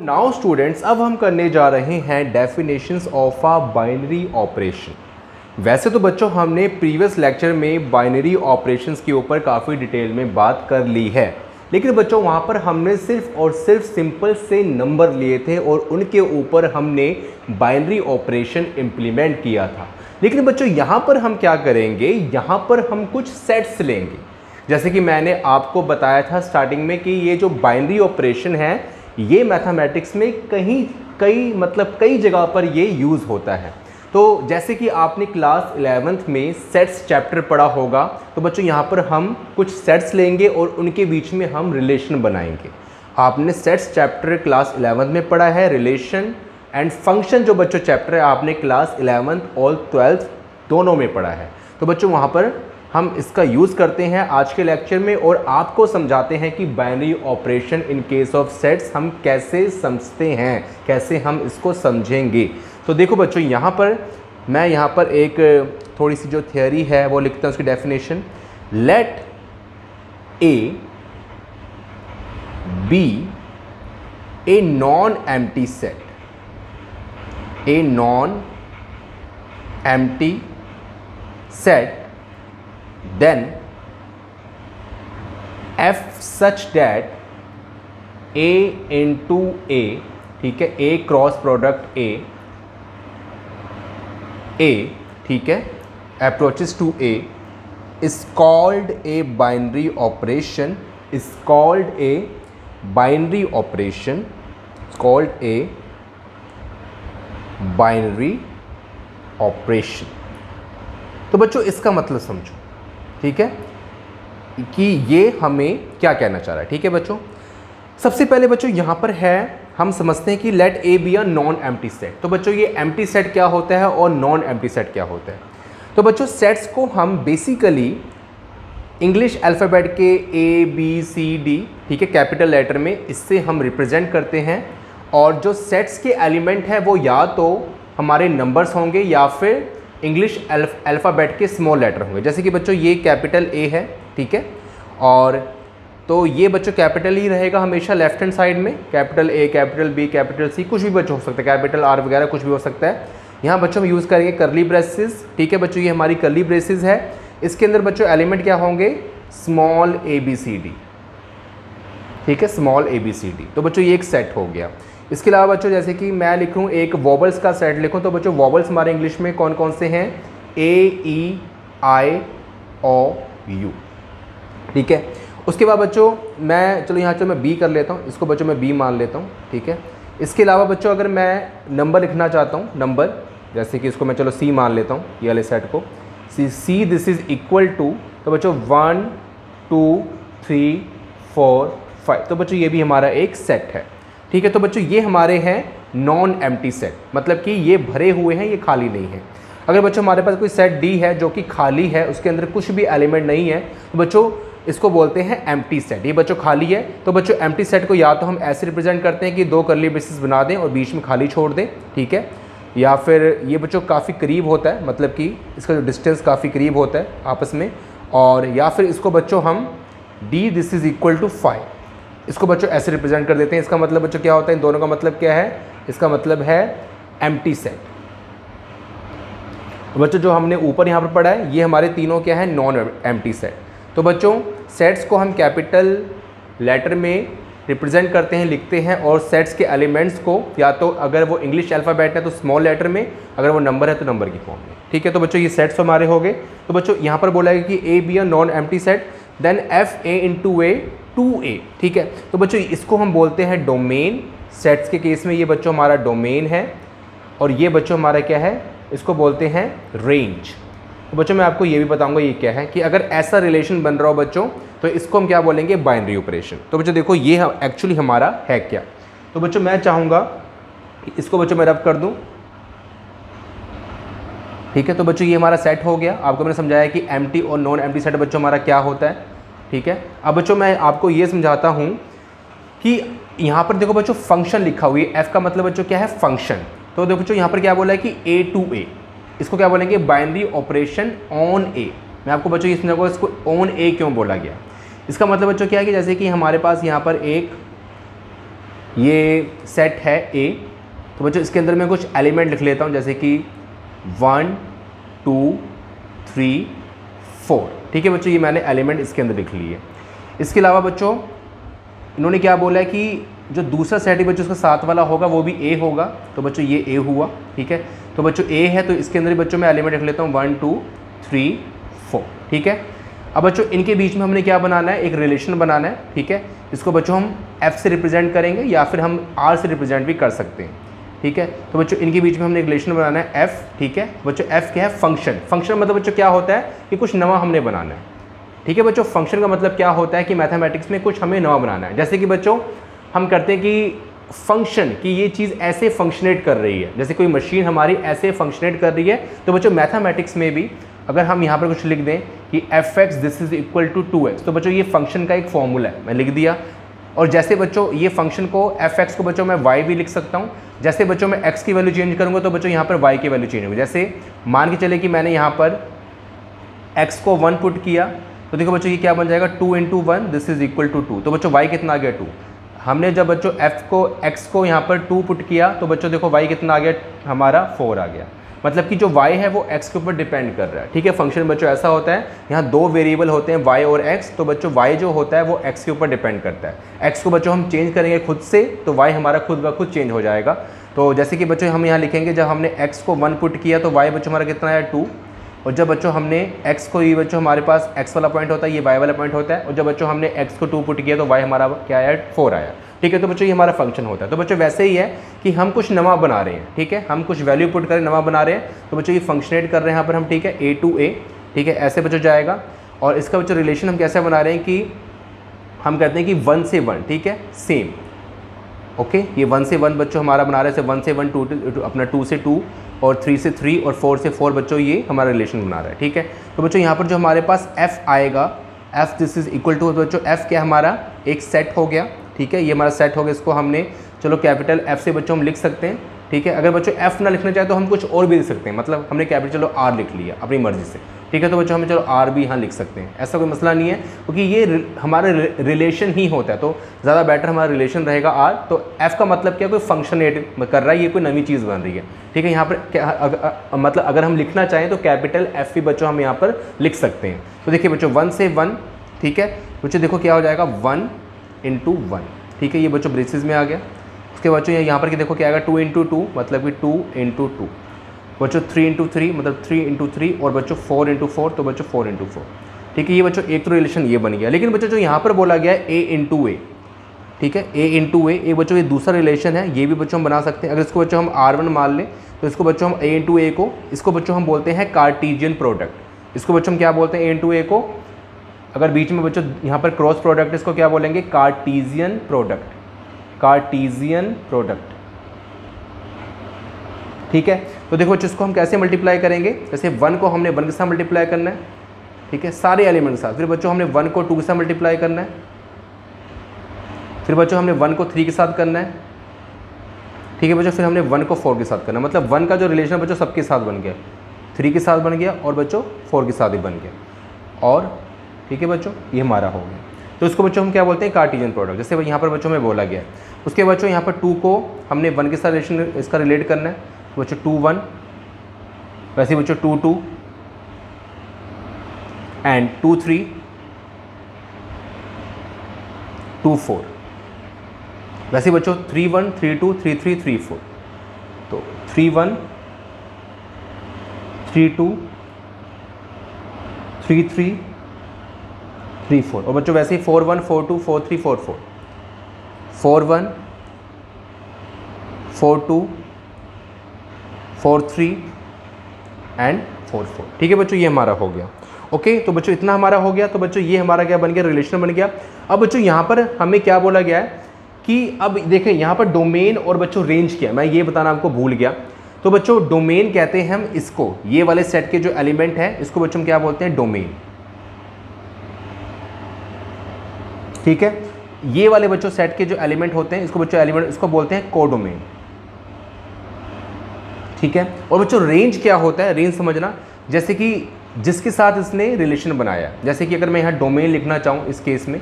Now students, अब हम करने जा रहे हैं definitions of a binary operation. वैसे तो बच्चों हमने प्रीवियस लेक्चर में बाइनरी ऑपरेशंस के ऊपर काफ़ी डिटेल में बात कर ली है, लेकिन बच्चों वहाँ पर हमने सिर्फ और सिर्फ सिंपल से नंबर लिए थे और उनके ऊपर हमने बाइनरी ऑपरेशन इम्प्लीमेंट किया था। लेकिन बच्चों यहाँ पर हम क्या करेंगे, यहाँ पर हम कुछ सेट्स लेंगे। जैसे कि मैंने आपको बताया था स्टार्टिंग में कि ये जो बाइनरी ऑपरेशन है ये मैथमेटिक्स में कई जगह पर ये यूज़ होता है। तो जैसे कि आपने क्लास 11th में सेट्स चैप्टर पढ़ा होगा, तो बच्चों यहाँ पर हम कुछ सेट्स लेंगे और उनके बीच में हम रिलेशन बनाएंगे। आपने सेट्स चैप्टर क्लास 11th में पढ़ा है, रिलेशन एंड फंक्शन जो बच्चों चैप्टर है आपने क्लास 11th और 12th दोनों में पढ़ा है। तो बच्चों वहाँ पर हम इसका यूज़ करते हैं आज के लेक्चर में और आपको समझाते हैं कि binary operation in case of sets हम कैसे समझते हैं, कैसे हम इसको समझेंगे। तो देखो बच्चों, मैं यहाँ पर एक थोड़ी सी जो थियोरी है वो लिखता हूँ, उसकी definition. Let A B a non empty set, a non empty set, then f such that a into a, ठीक है, a क्रॉस प्रोडक्ट a, ठीक है, approaches to a is called a binary operation, is called a binary operation, is called a binary operation। तो बच्चों इसका मतलब समझो, ठीक है, कि ये हमें क्या कहना चाह रहा है। ठीक है बच्चों, सबसे पहले बच्चों यहाँ पर है, हम समझते हैं कि let A B a non empty set. तो बच्चों ये एम्प्टी सेट क्या होता है और नॉन एम्प्टी सेट क्या होता है। तो बच्चों सेट्स को हम बेसिकली इंग्लिश अल्फ़ाबेट के ए बी सी डी, ठीक है, कैपिटल लेटर में, इससे हम रिप्रेजेंट करते हैं। और जो सेट्स के एलिमेंट हैं वो या तो हमारे नंबर्स होंगे या फिर इंग्लिश अल्फ़ाबेट के स्मॉल लेटर होंगे। जैसे कि बच्चों ये कैपिटल ए है, ठीक है, और तो ये बच्चों कैपिटल ही रहेगा हमेशा लेफ्ट हैंड साइड में, capital A, capital B, capital C, कुछ भी बच्चों हो सकता है, कैपिटल आर वगैरह कुछ भी हो सकता है। यहाँ बच्चों हम यूज़ करेंगे कर्ली ब्रेसेस, ठीक है बच्चों, ये हमारी कर्ली ब्रेसेस है। इसके अंदर बच्चों एलिमेंट क्या होंगे, small a b c d, ठीक है, small a b c d. तो बच्चों ये एक सेट हो गया। इसके अलावा बच्चों जैसे कि मैं लिखूँ एक वॉबल्स का सेट लिखूँ, तो बच्चों वॉबल्स हमारे इंग्लिश में कौन कौन से हैं, ए ई आई ओ यू, ठीक है। उसके बाद बच्चों चलो यहाँ मैं बी कर लेता हूँ, इसको बच्चों मैं बी मान लेता हूँ, ठीक है। इसके अलावा बच्चों अगर मैं नंबर लिखना चाहता हूँ, नंबर, जैसे कि इसको मैं चलो सी मान लेता हूँ, ये वाले सेट को C this is equal to, तो बच्चों 1 2 3 4 5, तो बच्चों ये भी हमारा एक सेट है, ठीक है। तो बच्चों ये हमारे हैं नॉन एम्प्टी सेट, मतलब कि ये भरे हुए हैं, ये खाली नहीं है। अगर बच्चों हमारे पास कोई सेट डी है जो कि खाली है, उसके अंदर कुछ भी एलिमेंट नहीं है, तो बच्चों इसको बोलते हैं एम्प्टी सेट। ये बच्चों खाली है, तो बच्चों एम्प्टी सेट को या तो हम ऐसे रिप्रेजेंट करते हैं कि दो कर्ली ब्रेसेस बना दें और बीच में खाली छोड़ दें, ठीक है, या फिर ये बच्चों काफ़ी करीब होता है, मतलब कि इसका जो डिस्टेंस काफ़ी करीब होता है आपस में, और या फिर इसको बच्चों हम D this is equal to 5, इसको बच्चों ऐसे रिप्रेजेंट कर देते हैं। इसका मतलब बच्चों क्या होता है, इन दोनों का मतलब क्या है, इसका मतलब है एम्प्टी सेट। बच्चों जो हमने ऊपर यहाँ पर पढ़ा है ये हमारे तीनों क्या है, नॉन एम्प्टी सेट। तो बच्चों सेट्स को हम कैपिटल लेटर में रिप्रेजेंट करते हैं, लिखते हैं, और सेट्स के एलिमेंट्स को या तो अगर वो इंग्लिश अल्फ़ाबेट है तो स्मॉल लेटर में, अगर वो नंबर है तो नंबर की फॉर्म में, ठीक है। तो बच्चों ये सेट्स हमारे हो गए। तो बच्चों यहाँ पर बोला है कि A B a non empty set, then F A into A 2a, ठीक है। तो बच्चों इसको हम बोलते हैं डोमेन। सेट्स के केस में ये बच्चों हमारा डोमेन है, और ये बच्चों हमारा क्या है, इसको बोलते हैं रेंज। तो बच्चों मैं आपको ये भी बताऊंगा ये क्या है, कि अगर ऐसा रिलेशन बन रहा हो बच्चों तो इसको हम क्या बोलेंगे, बाइनरी ऑपरेशन। तो बच्चों देखो ये एक्चुअली हमारा है क्या। तो बच्चों मैं चाहूँगा कि इसको बच्चों मैं रब कर दूँ, ठीक है। तो बच्चों ये हमारा सेट हो गया। आपको मैंने समझाया कि एम्प्टी और नॉन एम्प्टी सेट बच्चों हमारा क्या होता है, ठीक है। अब बच्चों मैं आपको ये समझाता हूँ कि यहाँ पर देखो बच्चों फंक्शन लिखा हुआ है, एफ का मतलब बच्चों क्या है, फंक्शन। तो देखो बच्चों यहाँ पर क्या बोला है कि ए टू ए, इसको क्या बोलेंगे, बाइनरी ऑपरेशन ऑन ए। मैं आपको बच्चों ये समझाऊंगा इसको ऑन ए क्यों बोला गया। इसका मतलब बच्चों क्या है कि जैसे कि हमारे पास यहाँ पर एक ये सेट है ए, तो बच्चों इसके अंदर मैं कुछ एलिमेंट लिख लेता हूँ, जैसे कि 1 2 3 4। ठीक है बच्चों, ये मैंने एलिमेंट इसके अंदर लिख लिए। इसके अलावा बच्चों इन्होंने क्या बोला है कि जो दूसरा सेट है बच्चों उसका साथ वाला होगा वो भी ए होगा, तो बच्चों ये ए हुआ। ठीक है, तो बच्चों ए है तो इसके अंदर बच्चों मैं एलिमेंट लिख लेता हूँ 1 2 3 4। ठीक है, अब बच्चों इनके बीच में हमने क्या बनाना है, एक रिलेशन बनाना है। ठीक है, इसको बच्चों हम एफ से रिप्रेजेंट करेंगे या फिर हम आर से रिप्रेजेंट भी कर सकते हैं। ठीक है, तो बच्चों इनके बीच में हमने एक रिलेशन बनाना है एफ। ठीक है बच्चों, एफ क्या है, फंक्शन। फंक्शन मतलब बच्चों क्या होता है कि कुछ नवा हमने बनाना है। ठीक है बच्चों, फंक्शन का मतलब क्या होता है कि मैथमेटिक्स में कुछ हमें नवा बनाना है। जैसे कि बच्चों हम करते हैं कि फंक्शन, कि ये चीज़ ऐसे फंक्शनेट कर रही है, जैसे कोई मशीन हमारी ऐसे फंक्शनेट कर रही है। तो बच्चों मैथमेटिक्स में भी अगर हम यहाँ पर कुछ लिख दें कि F X this is equal to 2x, तो बच्चों ये फंक्शन का एक फॉर्मूला है, मैं लिख दिया। और जैसे बच्चों ये फंक्शन को एफ एक्स को बच्चों मैं y भी लिख सकता हूँ। जैसे बच्चों मैं x की वैल्यू चेंज करूँगा तो बच्चों यहाँ पर y की वैल्यू चेंज होगी। जैसे मान के चले कि मैंने यहाँ पर x को 1 पुट किया, तो देखो बच्चों ये क्या बन जाएगा, 2 × 1 दिस इज इक्वल टू 2। तो बच्चों y कितना आ गया, 2। हमने जब बच्चों x को यहाँ पर 2 पुट किया तो बच्चों देखो y कितना आ गया, हमारा 4 आ गया। मतलब कि जो y है वो x के ऊपर डिपेंड कर रहा है। ठीक है, फंक्शन बच्चों ऐसा होता है, यहाँ दो वेरिएबल होते हैं y और x, तो बच्चों y जो होता है वो x के ऊपर डिपेंड करता है। x को बच्चों हम चेंज करेंगे खुद से तो y हमारा खुद ब खुद चेंज हो जाएगा। तो जैसे कि बच्चों हम यहाँ लिखेंगे जब हमने x को 1 पुट किया तो y बच्चों हमारा कितना आया, 2। और जब बच्चों हमने x को, ये बच्चों हमारे पास x वाला पॉइंट होता है, ये y वाला पॉइंट होता है। और जब बच्चों हमने x को 2 पुट किया तो y हमारा क्या आया, 4 आया। ठीक है, तो बच्चों ये हमारा फंक्शन होता है। तो बच्चों वैसे ही है कि हम कुछ नवा बना रहे हैं। ठीक है, हम कुछ वैल्यू पुट करें नवा बना रहे हैं, तो बच्चों ये फंक्शनेट कर रहे हैं यहाँ पर हम। ठीक है, a to a। ठीक है, ऐसे बच्चों जाएगा। और इसका बच्चों रिलेशन हम कैसे बना रहे हैं कि हम कहते हैं कि 1 से 1। ठीक है, सेम। ओके, ये 1 से 1 बच्चों हमारा बना रहे हैं, 1 से 1 2 अपना 2 से 2 और 3 से 3 और 4 से 4 बच्चों ये हमारा रिलेशन बना रहा है। ठीक है, तो बच्चों यहाँ पर जो हमारे पास f आएगा, f this is equal to, बच्चों f क्या हमारा एक सेट हो गया। ठीक है, ये हमारा सेट हो गया, इसको हमने चलो कैपिटल F से बच्चों हम लिख सकते हैं। ठीक है, अगर बच्चों F ना लिखना चाहे तो हम कुछ और भी लिख सकते हैं, मतलब हमने कैपिटल चलो R लिख लिया अपनी मर्जी से। ठीक है, तो बच्चों हमें चलो R भी यहाँ लिख सकते हैं, ऐसा कोई मसला नहीं है, क्योंकि ये हमारा रिलेशन ही होता है, तो ज़्यादा बेटर हमारा रिलेशन रहेगा R। तो F का मतलब क्या, कोई फंक्शनेट कर रहा है, ये कोई नई चीज़ बन रही है। ठीक है, यहाँ पर मतलब अगर हम लिखना चाहें तो कैपिटल F भी बच्चों हम यहाँ पर लिख सकते हैं। तो देखिए बच्चों 1 से 1। ठीक है बच्चों, देखो क्या हो जाएगा, 1 × 1। ठीक है, ये बच्चों ब्रेसेस में आ गया। उसके बच्चों यहाँ पर कि देखो क्या आएगा, 2 × 2 मतलब कि 2 × 2। बच्चों 3 × 3 मतलब 3 × 3 और बच्चों 4 × 4 तो बच्चों 4 × 4। ठीक है, ये बच्चों एक तो रिलेशन ये बन गया। लेकिन बच्चों जो यहाँ पर बोला गया है a × a। ठीक है, a × a, ये बच्चों ये दूसरा रिलेशन है, ये भी बच्चों हम बना सकते हैं। अगर इसको बच्चों हम R1 मान लें तो इसको बच्चों हम a × a को, इसको बच्चों हम बोलते हैं कार्टेशियन प्रोडक्ट। इसको बच्चों हम क्या बोलते हैं, a × a को। अगर बीच में बच्चों यहाँ पर क्रॉस प्रोडक्ट, इसको क्या बोलेंगे, कार्टेशियन प्रोडक्ट। Cartesian product. ठीक है, तो देखो बच्चों इसको हम कैसे मल्टीप्लाई करेंगे, जैसे 1 को हमने 1 के साथ मल्टीप्लाई करना है। ठीक है, सारे एलिमेंट के साथ। फिर बच्चों हमने 1 को 2 के साथ मल्टीप्लाई करना है। फिर बच्चों हमने 1 को 3 के साथ करना है। ठीक है बच्चों, फिर हमने 1 को 4 के साथ करना है। मतलब 1 का जो रिलेशन बच्चों सबके साथ बन गया, 3 के साथ बन गया और बच्चों 4 के साथ ही बन गया। और ठीक है बच्चों, ये हमारा हो गया। तो इसको बच्चों हम क्या बोलते हैं, कार्टेशियन प्रोडक्ट। जैसे यहाँ पर बच्चों में बोला गया है। उसके बच्चों यहाँ पर 2 को हमने 1 के साथ रिलेशन इसका रिलेट करना है, तो बच्चों 2 1, वैसे बच्चों 2 2 एंड 2 3 2 4। वैसे बच्चों 3 1 3 2 3 3 3 4। तो 3 1 3 2 3 3 3 4। और बच्चों वैसे ही 4 1 4 2 4 3 4 4 4 1 4 2 4 3 एंड 4 4। ठीक है बच्चों, ये हमारा हो गया। ओके, तो बच्चों इतना हमारा हो गया। तो बच्चों ये हमारा क्या बन गया, रिलेशन बन गया। अब बच्चों यहाँ पर हमें क्या बोला गया है कि अब देखें यहाँ पर डोमेन और बच्चों रेंज क्या है, मैं ये बताना आपको भूल गया। तो बच्चों डोमेन कहते हैं हम इसको, ये वाले सेट के जो एलिमेंट है इसको बच्चों हम क्या बोलते हैं, डोमेन। ठीक है, ये वाले बच्चों सेट के जो एलिमेंट होते हैं इसको बच्चों एलिमेंट, इसको बोलते हैं कोडोमेन। ठीक है, और बच्चों रेंज क्या होता है, रेंज समझना, जैसे कि जिसके साथ इसने रिलेशन बनाया। जैसे कि अगर मैं यहाँ डोमेन लिखना चाहूँ इस केस में,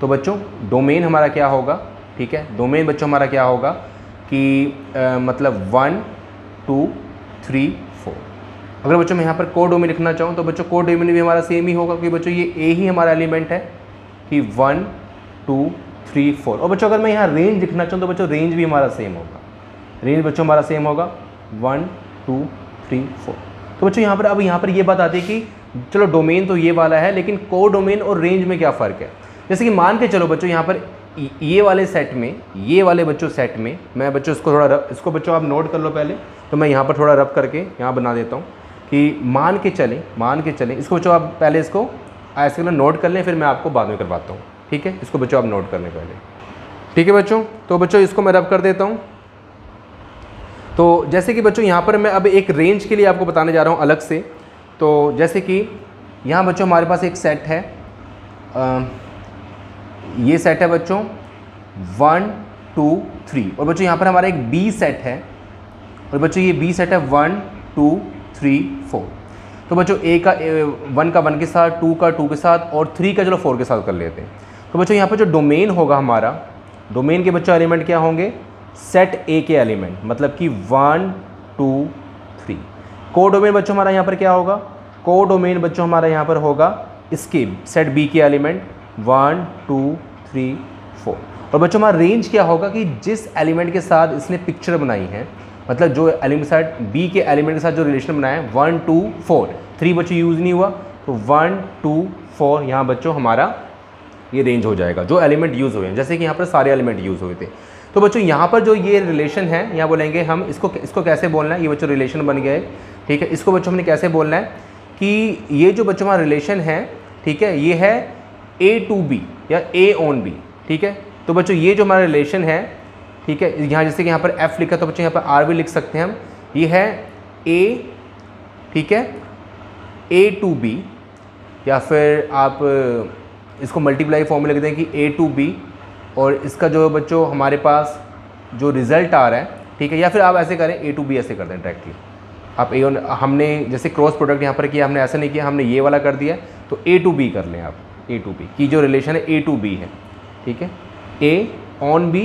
तो बच्चों डोमेन हमारा क्या होगा, ठीक है। डोमेन बच्चों हमारा क्या होगा कि मतलब 1 2 3 4। अगर बच्चों मैं यहाँ पर कोड डोमेन लिखना चाहूँ तो बच्चों कोड डोमेन भी हमारा सेम ही होगा, क्योंकि बच्चों ये ए ही हमारा एलिमेंट है कि 1 2 3 4। और बच्चों अगर मैं यहाँ रेंज लिखना चाहूँ तो बच्चों रेंज भी हमारा सेम होगा, रेंज बच्चों हमारा सेम होगा 1 2 3 4। तो बच्चों यहाँ पर अब यहाँ पर ये बात आती है कि चलो डोमेन तो ये वाला है, लेकिन कोड डोमेन और रेंज में क्या फ़र्क है। जैसे कि मान के चलो बच्चों यहाँ पर ये वाले सेट में, ये वाले बच्चों सेट में मैं बच्चों इसको थोड़ा इसको बच्चों आप नोट कर लो पहले, तो मैं यहाँ पर थोड़ा रब करके यहाँ बना देता हूँ कि मान के चलें इसको बच्चों आप पहले इसको ऐसे नोट कर लें, फिर मैं आपको बाद में करवाता हूँ, ठीक है। इसको बच्चों आप नोट कर लें पहले, ठीक है बच्चों। तो बच्चों इसको मैं रब कर देता हूँ। तो जैसे कि बच्चों यहाँ पर मैं अब एक रेंज के लिए आपको बताने जा रहा हूँ अलग से। तो जैसे कि यहाँ बच्चों हमारे पास एक सेट है, ये सेट है बच्चों 1 2 3, और बच्चों यहाँ पर हमारा एक बी सेट है, और बच्चों ये बी सेट है 1 2 3 4। तो बच्चों ए का 1 का 1 के साथ, 2 का 2 के साथ, और 3 का चलो 4 के साथ कर लेते हैं। तो बच्चों यहाँ पर जो डोमेन होगा हमारा, डोमेन के बच्चों एलिमेंट क्या होंगे, सेट ए के एलिमेंट, मतलब कि 1 2 3। को डोमेन बच्चों हमारा यहाँ पर क्या होगा, को डोमेन बच्चों हमारा यहाँ पर होगा इसके सेट बी के एलिमेंट 1 2 3 4। और बच्चों हमारा रेंज क्या होगा कि जिस एलिमेंट के साथ इसने पिक्चर बनाई है, मतलब जो एलिमेंट के साथ बी के एलिमेंट के साथ जो रिलेशन बनाया है 1 2 4, 3 बच्चों यूज़ नहीं हुआ, तो 1 2 4 यहाँ बच्चों हमारा ये रेंज हो जाएगा जो एलिमेंट यूज़ हुए हैं। जैसे कि यहाँ पर सारे एलिमेंट यूज़ हुए थे। तो बच्चों यहाँ पर जो ये रिलेशन है, यहाँ बोलेंगे हम इसको कैसे बोलना है, ये बच्चों रिलेशन बन गया है, ठीक है। इसको बच्चों हमने कैसे बोलना है कि ये जो बच्चों हमारा रिलेशन है, ठीक है, ये है A to B या A on B, ठीक है। तो बच्चों ये जो हमारा रिलेशन है, ठीक है, यहाँ जैसे कि यहाँ पर F लिखा तो बच्चों यहाँ पर R भी लिख सकते हैं हम, ये है A, ठीक है, A to B, या फिर आप इसको मल्टीप्लाई फॉर्म में लिख दें कि A to B, और इसका जो बच्चों हमारे पास जो रिज़ल्ट आ रहा है, ठीक है, या फिर आप ऐसे करें A to B ऐसे कर दें डायरेक्टली। आप A हमने जैसे क्रॉस प्रोडक्ट यहाँ पर किया, हमने ऐसा नहीं किया, हमने ये वाला कर दिया, तो A to B कर लें आप। A to B की जो रिलेशन है A to B है, ठीक है, A on B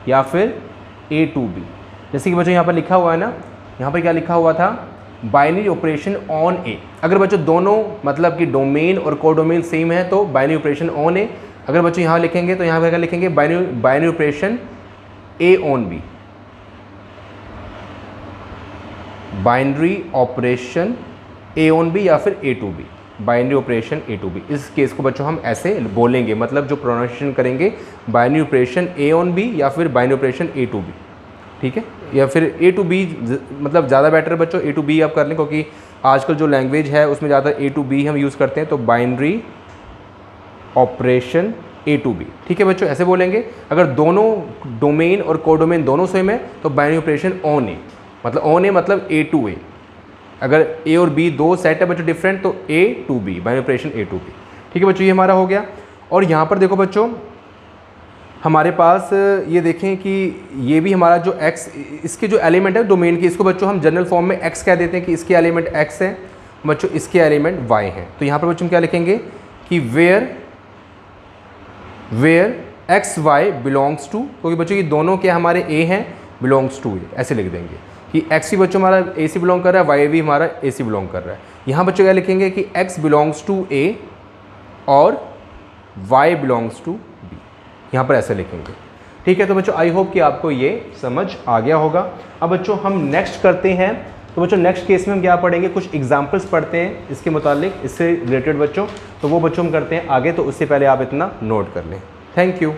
या फिर A to B। जैसे कि बच्चों यहाँ पर लिखा हुआ है ना, यहाँ पर क्या लिखा हुआ था, बाइनरी ऑपरेशन ऑन ए। अगर बच्चों दोनों मतलब कि डोमेन और कोडोमेन सेम है तो बाइनरी ऑपरेशन ऑन ए। अगर बच्चों यहाँ लिखेंगे तो यहाँ पर क्या लिखेंगे, binary operation A on B, binary operation A on B या फिर A to B, binary operation A to B. इस केस को बच्चों हम ऐसे बोलेंगे, मतलब जो प्रोनाउंसिएशन करेंगे binary operation A on B या फिर binary operation A to B, ठीक है, या फिर ए टू बी, मतलब ज़्यादा बेटर है बच्चों ए टू बी आप कर लें, क्योंकि आजकल जो लैंग्वेज है उसमें ज़्यादा ए टू बी हम यूज़ करते हैं। तो binary operation A to B, ठीक है बच्चों, ऐसे बोलेंगे। अगर दोनों डोमेन और कोडोमेन दोनों सेम है तो बाइनरी ऑपरेशन ऑन ए, मतलब ऑन ए मतलब ए टू ए। अगर ए और बी दो सेट है बच्चों डिफरेंट, तो A to B, binary operation A to B, ठीक है बच्चों, ये हमारा हो गया। और यहाँ पर देखो बच्चों हमारे पास ये देखें कि ये भी हमारा जो x, इसके जो एलिमेंट है डोमेन के, इसको बच्चों हम जनरल फॉर्म में x कह देते हैं कि इसके एलिमेंट x है बच्चों, इसके एलिमेंट y हैं। तो यहाँ पर बच्चों हम क्या लिखेंगे कि where X Y belongs to, क्योंकि बच्चों ये दोनों क्या हमारे a हैं, बिलोंग्स टू, ऐसे लिख देंगे कि x भी बच्चों हमारा a से बिलोंग कर रहा है, y भी हमारा a से बिलोंग कर रहा है। यहाँ बच्चों क्या लिखेंगे कि x बिलोंग्स टू a और y बिलोंग्स टू b, यहाँ पर ऐसे लिखेंगे, ठीक है। तो बच्चों आई होप कि आपको ये समझ आ गया होगा। अब बच्चों हम नेक्स्ट करते हैं। तो बच्चों नेक्स्ट केस में हम क्या पढ़ेंगे, कुछ एग्जांपल्स पढ़ते हैं इसके मुतालिक, इससे रिलेटेड बच्चों, तो वो बच्चों हम करते हैं आगे। तो उससे पहले आप इतना नोट कर लें। Thank you.